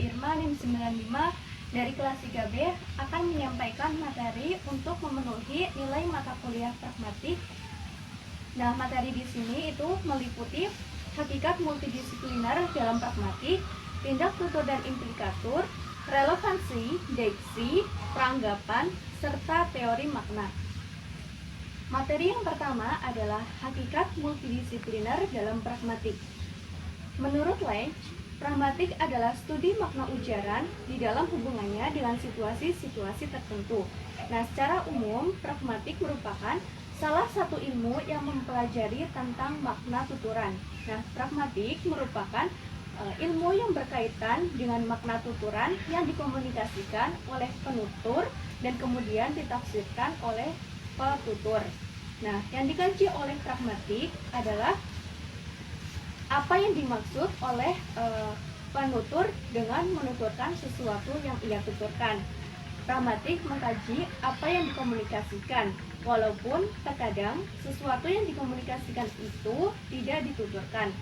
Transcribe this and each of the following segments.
Irma NIM 95 dari kelas 3B akan menyampaikan materi untuk memenuhi nilai mata kuliah pragmatik. Nah, materi di sini itu meliputi hakikat multidisipliner dalam pragmatik, tindak tutur dan implikatur, relevansi, deiksi, peranggapan, serta teori makna. Materi yang pertama adalah hakikat multidisipliner dalam pragmatik. Menurut Leach, pragmatik adalah studi makna ujaran di dalam hubungannya dengan situasi-situasi tertentu. Nah, secara umum, pragmatik merupakan salah satu ilmu yang mempelajari tentang makna tuturan. Nah, pragmatik merupakan ilmu yang berkaitan dengan makna tuturan yang dikomunikasikan oleh penutur dan kemudian ditafsirkan oleh petutur. Nah, yang dikaji oleh pragmatik adalah apa yang dimaksud oleh penutur dengan menuturkan sesuatu yang ia tuturkan. Pragmatik mengkaji apa yang dikomunikasikan, walaupun terkadang sesuatu yang dikomunikasikan itu tidak dituturkan.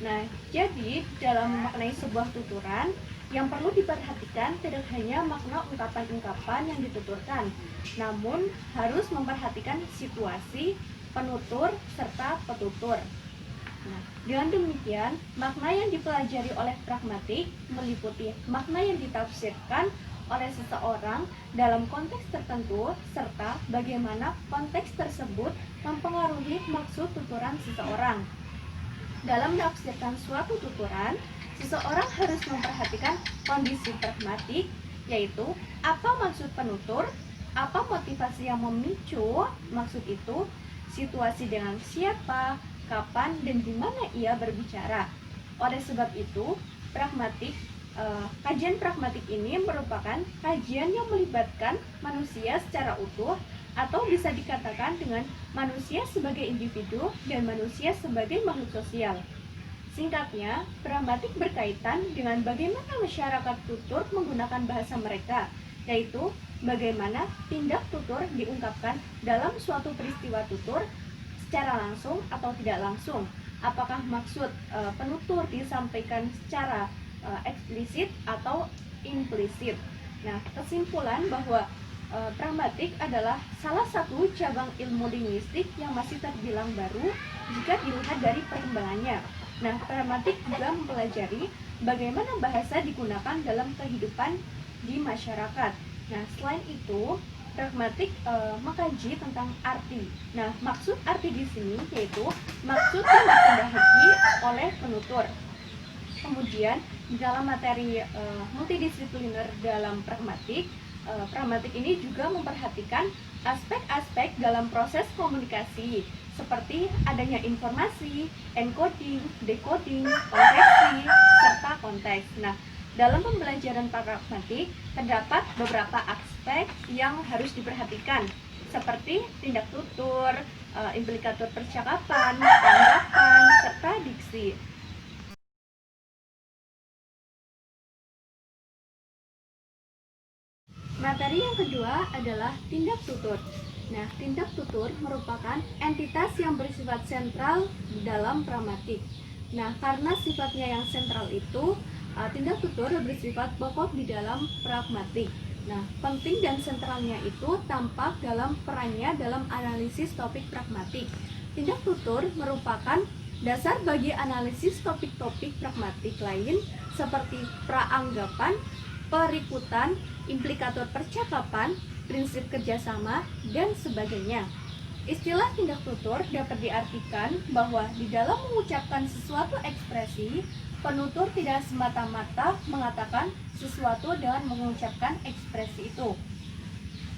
Nah, jadi dalam memaknai sebuah tuturan, yang perlu diperhatikan tidak hanya makna ungkapan-ungkapan yang dituturkan, namun harus memperhatikan situasi, penutur, serta petutur. Nah, dengan demikian, makna yang dipelajari oleh pragmatik meliputi makna yang ditafsirkan oleh seseorang dalam konteks tertentu, serta bagaimana konteks tersebut mempengaruhi maksud tuturan seseorang. Dalam menafsirkan suatu tuturan, seseorang harus memperhatikan kondisi pragmatik, yaitu apa maksud penutur, apa motivasi yang memicu maksud itu, situasi dengan siapa, kapan, dan di mana ia berbicara. Oleh sebab itu, kajian pragmatik ini merupakan kajian yang melibatkan manusia secara utuh, atau bisa dikatakan dengan manusia sebagai individu dan manusia sebagai makhluk sosial. Singkatnya, pragmatik berkaitan dengan bagaimana masyarakat tutur menggunakan bahasa mereka, yaitu bagaimana tindak tutur diungkapkan dalam suatu peristiwa tutur secara langsung atau tidak langsung. Apakah maksud penutur disampaikan secara eksplisit atau implisit. Nah, kesimpulan bahwa pragmatik adalah salah satu cabang ilmu linguistik yang masih terbilang baru jika dilihat dari perkembangannya. Nah, pragmatik juga mempelajari bagaimana bahasa digunakan dalam kehidupan di masyarakat. Nah, selain itu, pragmatik mengkaji tentang arti. Nah, maksud arti di sini yaitu maksud yang dikehendaki oleh penutur. Kemudian, dalam materi multidisipliner dalam pragmatik, pragmatik ini juga memperhatikan aspek-aspek dalam proses komunikasi, seperti adanya informasi, encoding, decoding, konveksi, serta konteks. Nah, dalam pembelajaran pragmatik terdapat beberapa aspek yang harus diperhatikan, seperti tindak tutur, implikatur percakapan, tanggapan, serta diksi. Materi yang kedua adalah tindak tutur. Nah, tindak tutur merupakan entitas yang bersifat sentral dalam pragmatik. Nah, karena sifatnya yang sentral itu, tindak tutur bersifat pokok di dalam pragmatik. Nah, penting dan sentralnya itu tampak dalam perannya dalam analisis topik pragmatik. Tindak tutur merupakan dasar bagi analisis topik-topik pragmatik lain seperti praanggapan, perikutan, implikator percakapan, prinsip kerjasama, dan sebagainya. Istilah tindak tutur dapat diartikan bahwa di dalam mengucapkan sesuatu ekspresi, penutur tidak semata-mata mengatakan sesuatu dengan mengucapkan ekspresi itu.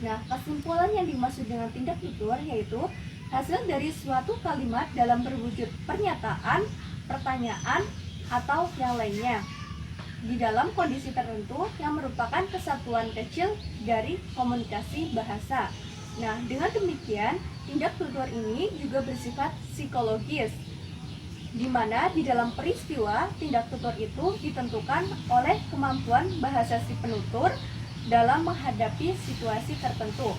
Nah, kesimpulan yang dimaksud dengan tindak tutur yaitu hasil dari suatu kalimat dalam berwujud pernyataan, pertanyaan, atau yang lainnya di dalam kondisi tertentu yang merupakan kesatuan kecil dari komunikasi bahasa. Nah, dengan demikian, tindak tutur ini juga bersifat psikologis, di mana di dalam peristiwa tindak tutur itu ditentukan oleh kemampuan bahasa si penutur dalam menghadapi situasi tertentu.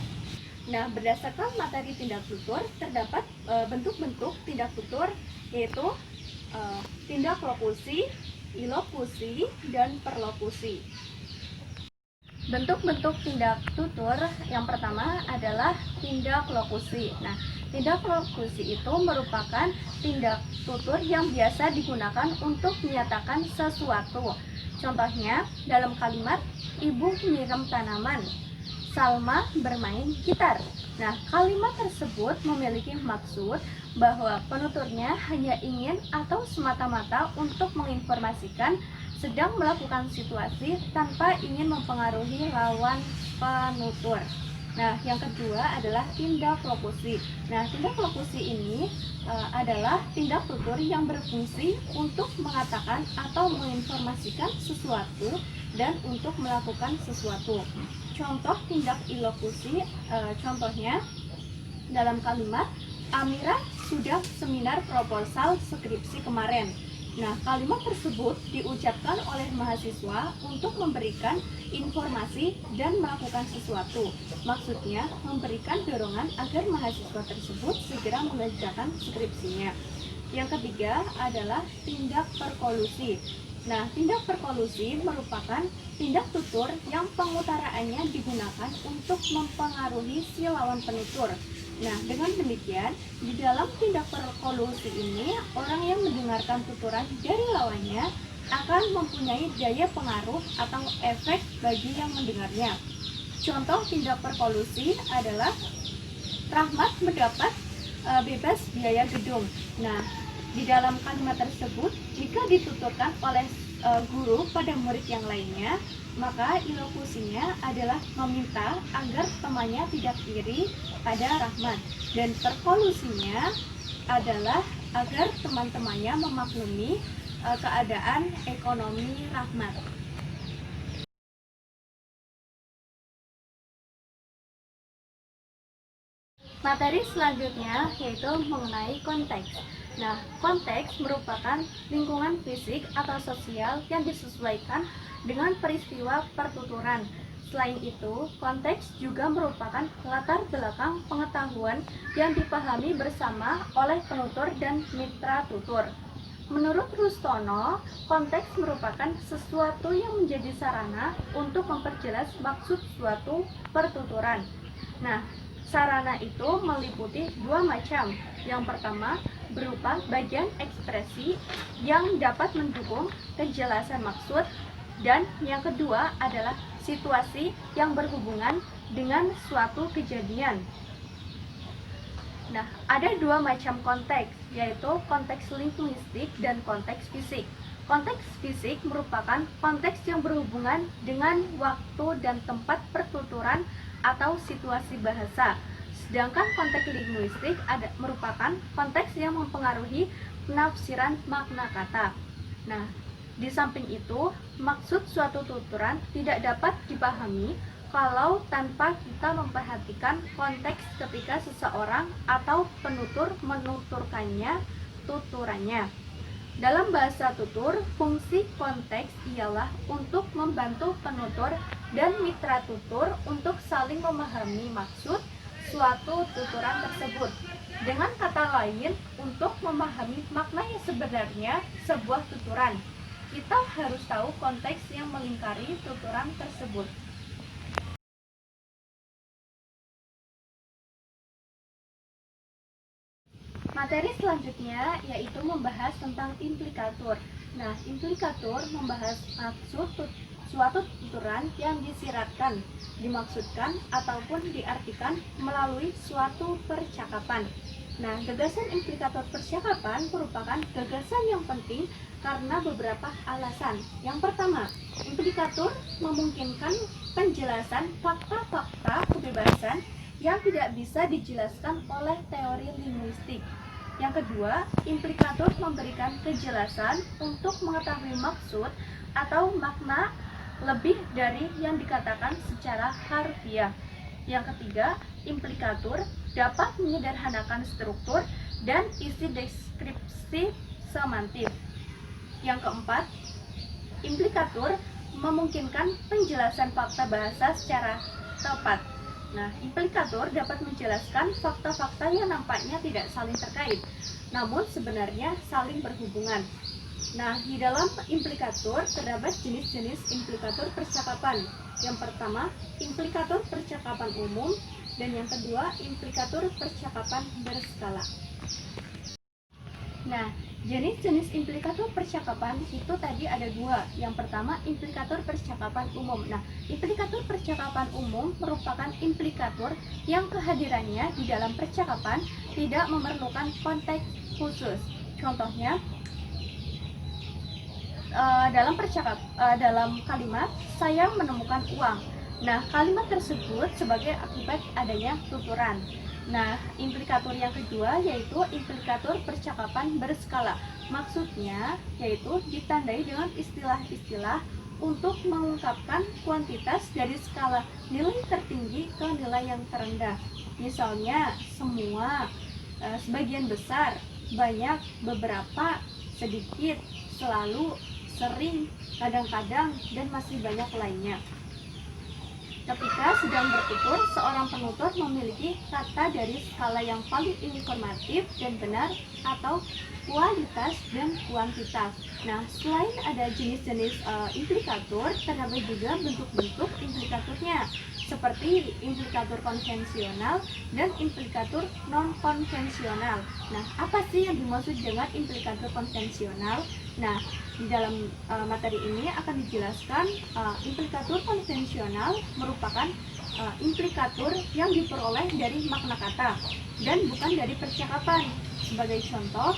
Nah, berdasarkan materi tindak tutur, terdapat bentuk-bentuk tindak tutur, yaitu tindak lokusi, ilokusi, dan perlokusi. Bentuk-bentuk tindak tutur yang pertama adalah tindak lokusi. Nah, tindak lokusi itu merupakan tindak tutur yang biasa digunakan untuk menyatakan sesuatu. Contohnya, dalam kalimat, ibu menyiram tanaman, Salma bermain gitar. Nah, kalimat tersebut memiliki maksud bahwa penuturnya hanya ingin atau semata-mata untuk menginformasikan sedang melakukan situasi tanpa ingin mempengaruhi lawan penutur. Nah, yang kedua adalah tindak lokusi. Nah, tindak lokusi ini adalah tindak tutur yang berfungsi untuk mengatakan atau menginformasikan sesuatu dan untuk melakukan sesuatu. Contoh tindak ilokusi, contohnya dalam kalimat, Amira sudah seminar proposal skripsi kemarin. Nah, kalimat tersebut diucapkan oleh mahasiswa untuk memberikan informasi dan melakukan sesuatu. Maksudnya, memberikan dorongan agar mahasiswa tersebut segera mengerjakan skripsinya. Yang ketiga adalah tindak perkolusi. Nah, tindak perkolusi merupakan tindak tutur yang pengutaraannya digunakan untuk mempengaruhi si lawan penutur. Nah, dengan demikian, di dalam tindak perkolusi ini, orang yang mendengarkan tuturan dari lawannya akan mempunyai daya pengaruh atau efek bagi yang mendengarnya. Contoh tindak perkolusi adalah Rahmat mendapat bebas biaya gedung. Nah, di dalam kalimat tersebut, jika dituturkan oleh guru pada murid yang lainnya, maka ilokusinya adalah meminta agar temannya tidak iri pada Rahmat, dan perkolusinya adalah agar teman-temannya memaklumi keadaan ekonomi Rahmat. Materi selanjutnya yaitu mengenai konteks. Nah, konteks merupakan lingkungan fisik atau sosial yang disesuaikan dengan peristiwa pertuturan. Selain itu, konteks juga merupakan latar belakang pengetahuan yang dipahami bersama oleh penutur dan mitra tutur. Menurut Rustono, konteks merupakan sesuatu yang menjadi sarana untuk memperjelas maksud suatu pertuturan. Nah, sarana itu meliputi dua macam. Yang pertama, berupa bagian ekspresi yang dapat mendukung kejelasan maksud, dan yang kedua adalah situasi yang berhubungan dengan suatu kejadian. Nah, ada dua macam konteks, yaitu konteks linguistik dan konteks fisik. Konteks fisik merupakan konteks yang berhubungan dengan waktu dan tempat pertuturan atau situasi bahasa. Sedangkan konteks linguistik merupakan konteks yang mempengaruhi penafsiran makna kata. Nah, di samping itu, maksud suatu tuturan tidak dapat dipahami kalau tanpa kita memperhatikan konteks ketika seseorang atau penutur menuturkannya tuturannya. Dalam bahasa tutur, fungsi konteks ialah untuk membantu penutur dan mitra tutur untuk saling memahami maksud suatu tuturan tersebut. Dengan kata lain, untuk memahami makna yang sebenarnya sebuah tuturan, kita harus tahu konteks yang melingkari tuturan tersebut. Materi selanjutnya yaitu membahas tentang implikatur. Nah, implikatur membahas maksud suatu tuturan yang disiratkan, dimaksudkan, ataupun diartikan melalui suatu percakapan. Nah, gagasan implikator percakapan merupakan gagasan yang penting karena beberapa alasan. Yang pertama, implikator memungkinkan penjelasan fakta-fakta kebebasan yang tidak bisa dijelaskan oleh teori linguistik. Yang kedua, implikator memberikan kejelasan untuk mengetahui maksud atau makna lebih dari yang dikatakan secara harfiah. Yang ketiga, implikator dapat menyederhanakan struktur dan isi deskripsi semantik. Yang keempat, implikator memungkinkan penjelasan fakta bahasa secara tepat. Nah, implikator dapat menjelaskan fakta-fakta yang nampaknya tidak saling terkait, namun sebenarnya saling berhubungan. Nah, di dalam implikatur terdapat jenis-jenis implikatur percakapan. Yang pertama, implikatur percakapan umum, dan yang kedua, implikatur percakapan berskala. Nah, jenis-jenis implikatur percakapan itu tadi ada dua. Yang pertama, implikatur percakapan umum. Nah, implikatur percakapan umum merupakan implikatur yang kehadirannya di dalam percakapan tidak memerlukan konteks khusus. Contohnya, dalam kalimat saya menemukan uang. Nah, kalimat tersebut sebagai akibat adanya tuturan. Nah, implikatur yang kedua yaitu implikatur percakapan berskala. Maksudnya yaitu ditandai dengan istilah-istilah untuk mengungkapkan kuantitas dari skala nilai tertinggi ke nilai yang terendah. Misalnya semua, sebagian besar, banyak, beberapa, sedikit, selalu, sering, kadang-kadang, dan masih banyak lainnya. Ketika sedang bertutur, seorang penutur memiliki kata dari skala yang paling informatif dan benar atau kualitas dan kuantitas. Nah, selain ada jenis-jenis implikatur, terdapat juga bentuk-bentuk implikaturnya, seperti implikatur konvensional dan implikatur non-konvensional. Nah, apa sih yang dimaksud dengan implikatur konvensional? Nah, di dalam materi ini akan dijelaskan implikatur konvensional merupakan implikatur yang diperoleh dari makna kata dan bukan dari percakapan. Sebagai contoh,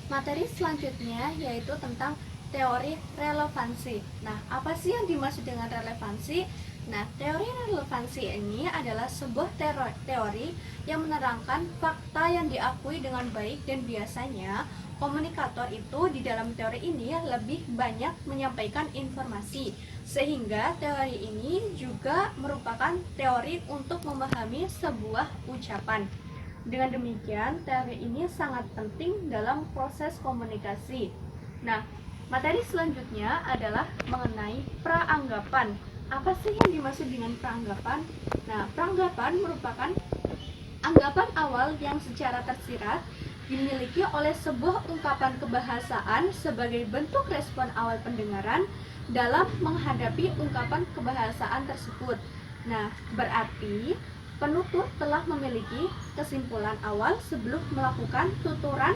materi selanjutnya yaitu tentang teori relevansi. Nah, apa sih yang dimaksud dengan relevansi? Nah, teori relevansi ini adalah sebuah teori yang menerangkan fakta yang diakui dengan baik, dan biasanya komunikator itu di dalam teori ini lebih banyak menyampaikan informasi, sehingga teori ini juga merupakan teori untuk memahami sebuah ucapan. Dengan demikian, teori ini sangat penting dalam proses komunikasi. Nah, materi selanjutnya adalah mengenai praanggapan. Apa sih yang dimaksud dengan praanggapan? Nah, praanggapan merupakan anggapan awal yang secara tersirat dimiliki oleh sebuah ungkapan kebahasaan sebagai bentuk respon awal pendengaran dalam menghadapi ungkapan kebahasaan tersebut. Nah, berarti penutur telah memiliki kesimpulan awal sebelum melakukan tuturan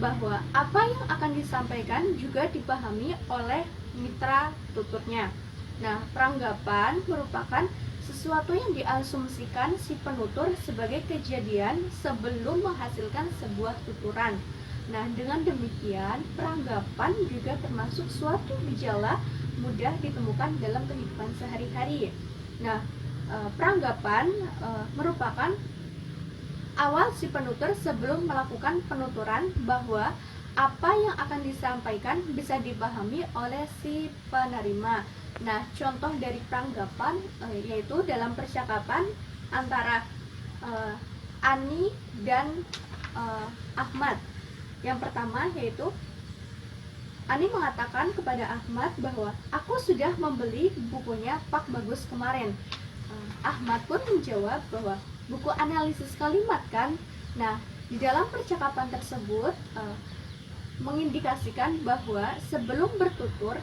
bahwa apa yang akan disampaikan juga dipahami oleh mitra tuturnya. Nah, peranggapan merupakan sesuatu yang diasumsikan si penutur sebagai kejadian sebelum menghasilkan sebuah tuturan. Nah, dengan demikian, peranggapan juga termasuk suatu gejala mudah ditemukan dalam kehidupan sehari-hari. Nah, peranggapan merupakan awal si penutur sebelum melakukan penuturan bahwa apa yang akan disampaikan bisa dipahami oleh si penerima. Nah, contoh dari peranggapan yaitu dalam percakapan antara Ani dan Ahmad. Yang pertama yaitu Ani mengatakan kepada Ahmad bahwa aku sudah membeli bukunya Pak Bagus kemarin. Ahmad pun menjawab bahwa buku analisis kalimat kan. Nah, di dalam percakapan tersebut mengindikasikan bahwa sebelum bertutur,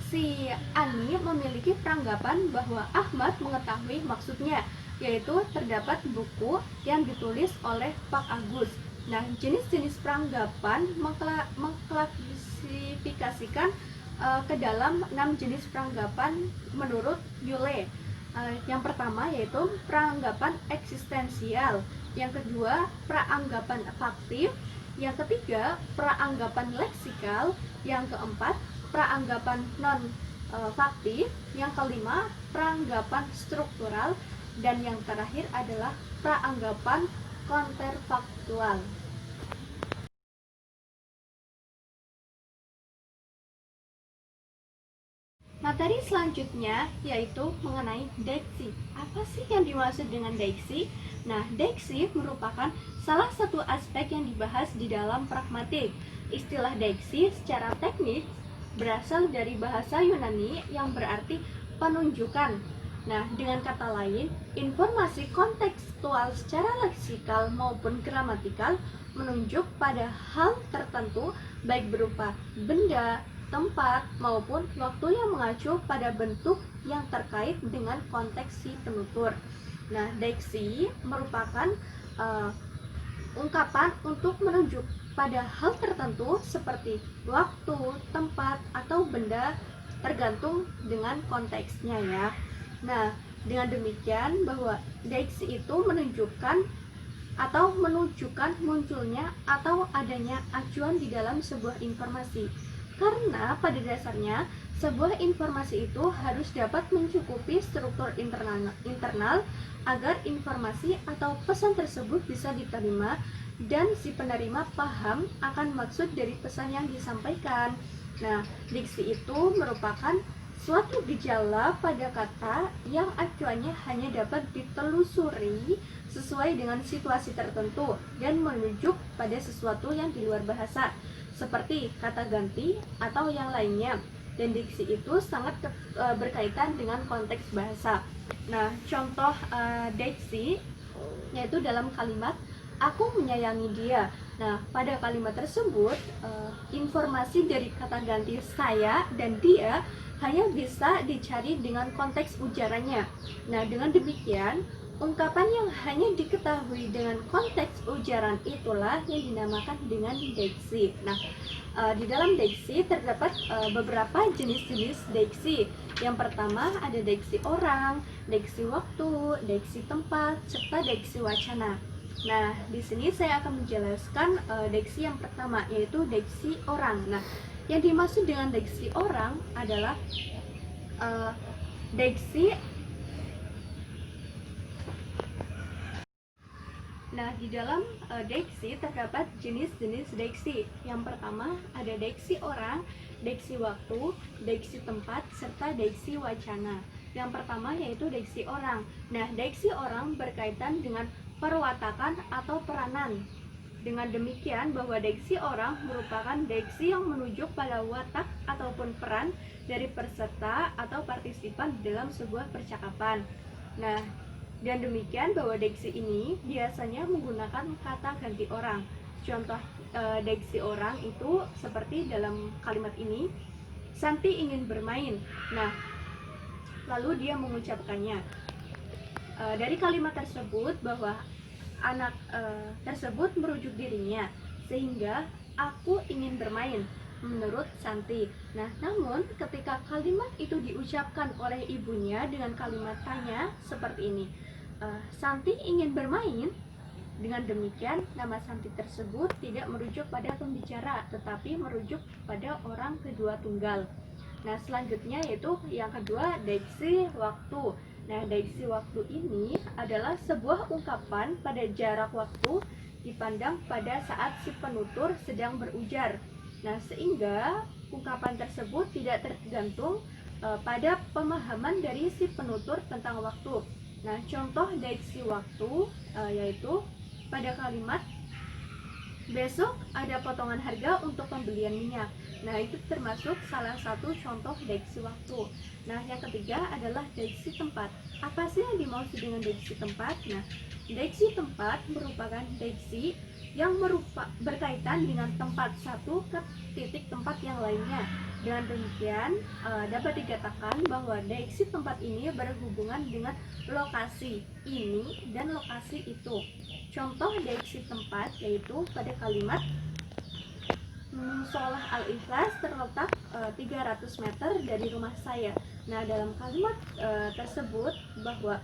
si Ani memiliki peranggapan bahwa Ahmad mengetahui maksudnya, yaitu terdapat buku yang ditulis oleh Pak Agus. Nah, jenis-jenis peranggapan mengklasifikasikan ke dalam 6 jenis peranggapan menurut Yule. Yang pertama yaitu peranggapan eksistensial, yang kedua peranggapan faktif, yang ketiga peranggapan leksikal, yang keempat peranggapan non faktif, yang kelima peranggapan struktural, dan yang terakhir adalah peranggapan konterfaktual. Materi selanjutnya yaitu mengenai deiksi. Apa sih yang dimaksud dengan deiksi? Nah, deiksi merupakan salah satu aspek yang dibahas di dalam pragmatik. Istilah deiksi secara teknis berasal dari bahasa Yunani yang berarti penunjukan. Nah, dengan kata lain, informasi kontekstual secara leksikal maupun gramatikal menunjuk pada hal tertentu baik berupa benda, tempat, maupun waktu yang mengacu pada bentuk yang terkait dengan konteks si penutur. Nah, deiksi merupakan ungkapan untuk menunjuk pada hal tertentu seperti waktu, tempat, atau benda tergantung dengan konteksnya ya. Nah, dengan demikian bahwa deiksi itu menunjukkan atau menunjukkan munculnya atau adanya acuan di dalam sebuah informasi. Karena pada dasarnya sebuah informasi itu harus dapat mencukupi struktur internal agar informasi atau pesan tersebut bisa diterima dan si penerima paham akan maksud dari pesan yang disampaikan. Nah, diksi itu merupakan suatu gejala pada kata yang acuannya hanya dapat ditelusuri sesuai dengan situasi tertentu dan menunjuk pada sesuatu yang di luar bahasa, seperti kata ganti atau yang lainnya. Dan diksi itu sangat berkaitan dengan konteks bahasa. Nah, contoh diksi yaitu dalam kalimat aku menyayangi dia. Nah, pada kalimat tersebut informasi dari kata ganti saya dan dia hanya bisa dicari dengan konteks ujarannya. Nah, dengan demikian ungkapan yang hanya diketahui dengan konteks ujaran itulah yang dinamakan dengan deiksi. Nah, di dalam deiksi terdapat beberapa jenis-jenis deiksi. Yang pertama ada deiksi orang, deiksi waktu, deiksi tempat, serta deiksi wacana. Nah, di sini saya akan menjelaskan deiksi yang pertama, yaitu deiksi orang. Nah, yang dimaksud dengan deiksi orang adalah deiksi. Nah, di dalam deiksi terdapat jenis-jenis deiksi. Yang pertama ada deiksi orang, deiksi waktu, deiksi tempat, serta deiksi wacana. Yang pertama yaitu deiksi orang. Nah, deiksi orang berkaitan dengan perwatakan atau peranan. Dengan demikian bahwa deiksi orang merupakan deiksi yang menunjuk pada watak ataupun peran dari peserta atau partisipan dalam sebuah percakapan. Nah, dan demikian bahwa deiksi ini biasanya menggunakan kata ganti orang. Contoh deiksi orang itu seperti dalam kalimat ini, Santi ingin bermain. Nah, lalu dia mengucapkannya. Dari kalimat tersebut bahwa anak tersebut merujuk dirinya, sehingga aku ingin bermain menurut Santi. Nah, namun ketika kalimat itu diucapkan oleh ibunya dengan kalimat tanya seperti ini, Santi ingin bermain. Dengan demikian, nama Santi tersebut tidak merujuk pada pembicara, tetapi merujuk pada orang kedua tunggal. Nah, selanjutnya yaitu yang kedua, deiksi waktu. Nah, deiksi waktu ini adalah sebuah ungkapan pada jarak waktu dipandang pada saat si penutur sedang berujar. Nah, sehingga ungkapan tersebut tidak tergantung pada pemahaman dari si penutur tentang waktu. Nah, contoh deiksi waktu yaitu pada kalimat besok ada potongan harga untuk pembelian minyak. Nah, itu termasuk salah satu contoh deiksi waktu. Nah, yang ketiga adalah deiksi tempat. Apa sih yang dimaksud dengan deiksi tempat? Nah, deiksi tempat merupakan deiksi yang berkaitan dengan tempat satu ke titik tempat yang lainnya. Dengan demikian, dapat dikatakan bahwa deiksi tempat ini berhubungan dengan lokasi ini dan lokasi itu. Contoh deiksi tempat yaitu pada kalimat Musolah Al-Ikhlas terletak 300 meter dari rumah saya. Nah, dalam kalimat tersebut bahwa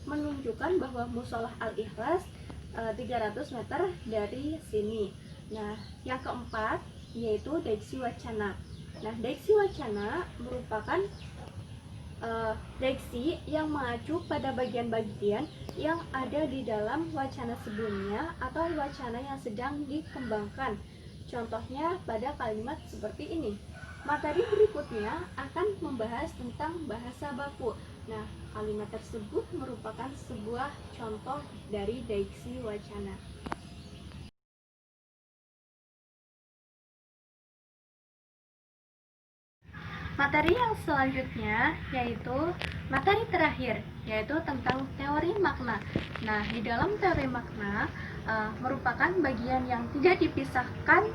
menunjukkan bahwa Musolah Al-Ikhlas 300 meter dari sini. Nah, yang keempat yaitu deiksi wacana. Nah, deiksi wacana merupakan deiksi yang mengacu pada bagian-bagian yang ada di dalam wacana sebelumnya atau wacana yang sedang dikembangkan. Contohnya pada kalimat seperti ini. Materi berikutnya akan membahas tentang bahasa baku. Nah, kalimat tersebut merupakan sebuah contoh dari deiksi wacana. Materi yang selanjutnya yaitu materi terakhir, yaitu tentang teori makna. Nah, di dalam teori makna merupakan bagian yang tidak dipisahkan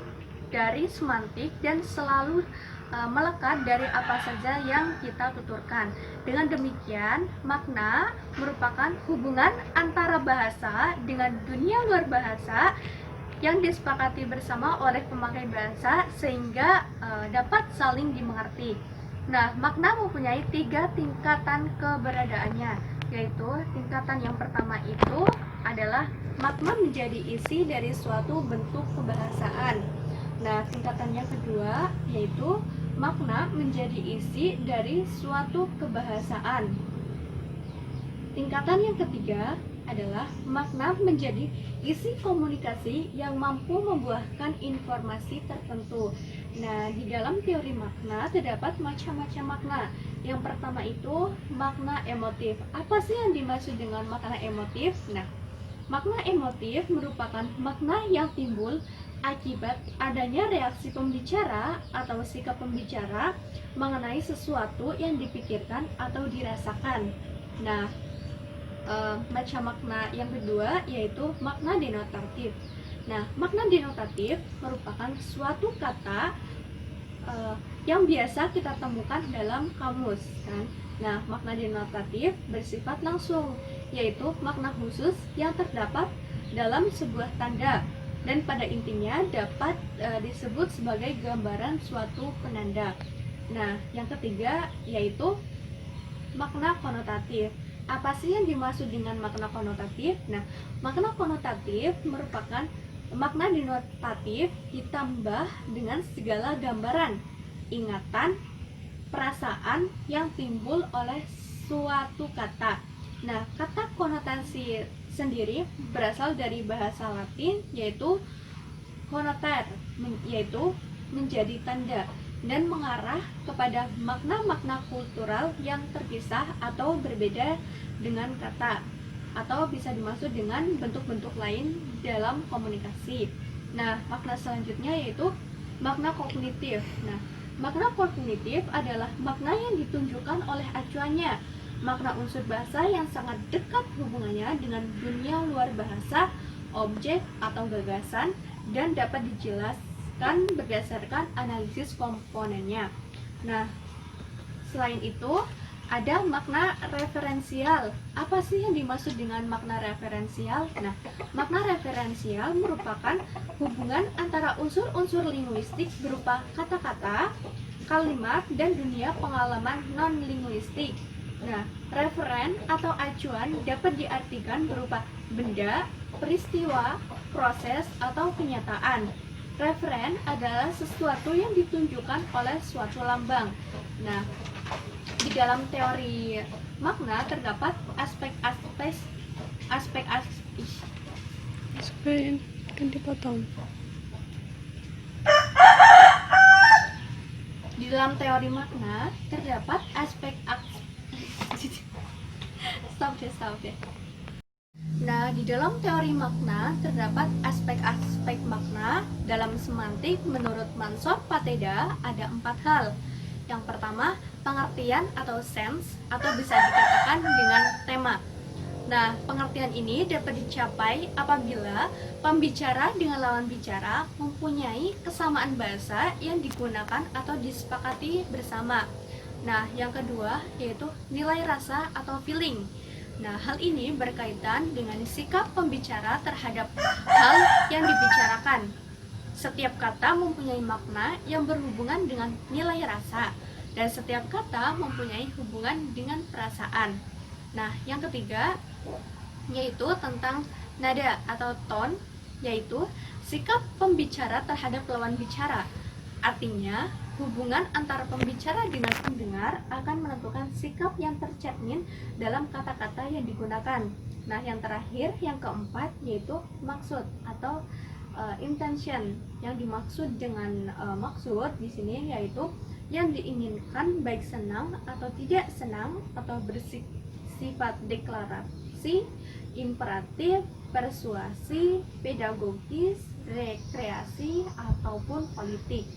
dari semantik dan selalu melekat dari apa saja yang kita tuturkan. Dengan demikian, makna merupakan hubungan antara bahasa dengan dunia luar bahasa yang disepakati bersama oleh pemakai bahasa sehingga dapat saling dimengerti. Nah, makna mempunyai 3 tingkatan keberadaannya, yaitu tingkatan yang pertama itu adalah makna menjadi isi dari suatu bentuk kebahasaan. Nah, tingkatan yang kedua yaitu makna menjadi isi dari suatu kebahasaan. Tingkatan yang ketiga adalah makna menjadi isi komunikasi yang mampu membuahkan informasi tertentu. Nah, di dalam teori makna terdapat macam-macam makna. Yang pertama itu makna emotif. Apa sih yang dimaksud dengan makna emotif? Nah, makna emotif merupakan makna yang timbul akibat adanya reaksi pembicara atau sikap pembicara mengenai sesuatu yang dipikirkan atau dirasakan. Nah, macam makna yang kedua yaitu makna denotatif. Nah, makna denotatif merupakan suatu kata yang biasa kita temukan dalam kamus, kan? Nah, makna denotatif bersifat langsung, yaitu makna khusus yang terdapat dalam sebuah tanda dan pada intinya dapat disebut sebagai gambaran suatu penanda. Nah, yang ketiga yaitu makna konotatif. Apa sih yang dimaksud dengan makna konotatif? Nah, makna konotatif merupakan makna denotatif ditambah dengan segala gambaran, ingatan, perasaan yang timbul oleh suatu kata. Nah, kata konotasi sendiri berasal dari bahasa Latin yaitu konoter, yaitu menjadi tanda, dan mengarah kepada makna-makna kultural yang terpisah atau berbeda dengan kata, atau bisa dimaksud dengan bentuk-bentuk lain dalam komunikasi. Nah, makna selanjutnya yaitu makna kognitif. Nah, makna kognitif adalah makna yang ditunjukkan oleh acuannya, makna unsur bahasa yang sangat dekat hubungannya dengan dunia luar bahasa, objek atau gagasan, dan dapat dijelaskan berdasarkan analisis komponennya. Nah, selain itu ada makna referensial. Apa sih yang dimaksud dengan makna referensial? Nah, makna referensial merupakan hubungan antara unsur-unsur linguistik berupa kata-kata, kalimat, dan dunia pengalaman non-linguistik. Nah, referen atau acuan dapat diartikan berupa benda, peristiwa, proses, atau kenyataan. Referen adalah sesuatu yang ditunjukkan oleh suatu lambang. Nah, di dalam teori makna terdapat aspek-aspek kan dipotong. Di dalam teori makna terdapat stop deh. Nah, di dalam teori makna terdapat aspek-aspek makna. Dalam semantik, menurut Mansor Pateda ada 4 hal. Yang pertama, pengertian atau sense, atau bisa dikatakan dengan tema. Nah, pengertian ini dapat dicapai apabila pembicara dengan lawan bicara mempunyai kesamaan bahasa yang digunakan atau disepakati bersama. Nah, yang kedua yaitu nilai rasa atau feeling. Nah, hal ini berkaitan dengan sikap pembicara terhadap hal yang dibicarakan. Setiap kata mempunyai makna yang berhubungan dengan nilai rasa, dan setiap kata mempunyai hubungan dengan perasaan. Nah, yang ketiga yaitu tentang nada atau tone, yaitu sikap pembicara terhadap lawan bicara. Artinya, hubungan antara pembicara dengan pendengar akan menentukan sikap yang tercermin dalam kata-kata yang digunakan. Nah, yang terakhir, yang keempat, yaitu maksud atau intention. Yang dimaksud dengan maksud di sini yaitu yang diinginkan, baik senang atau tidak senang, atau bersifat deklarasi, imperatif, persuasi, pedagogis, rekreasi, ataupun politik.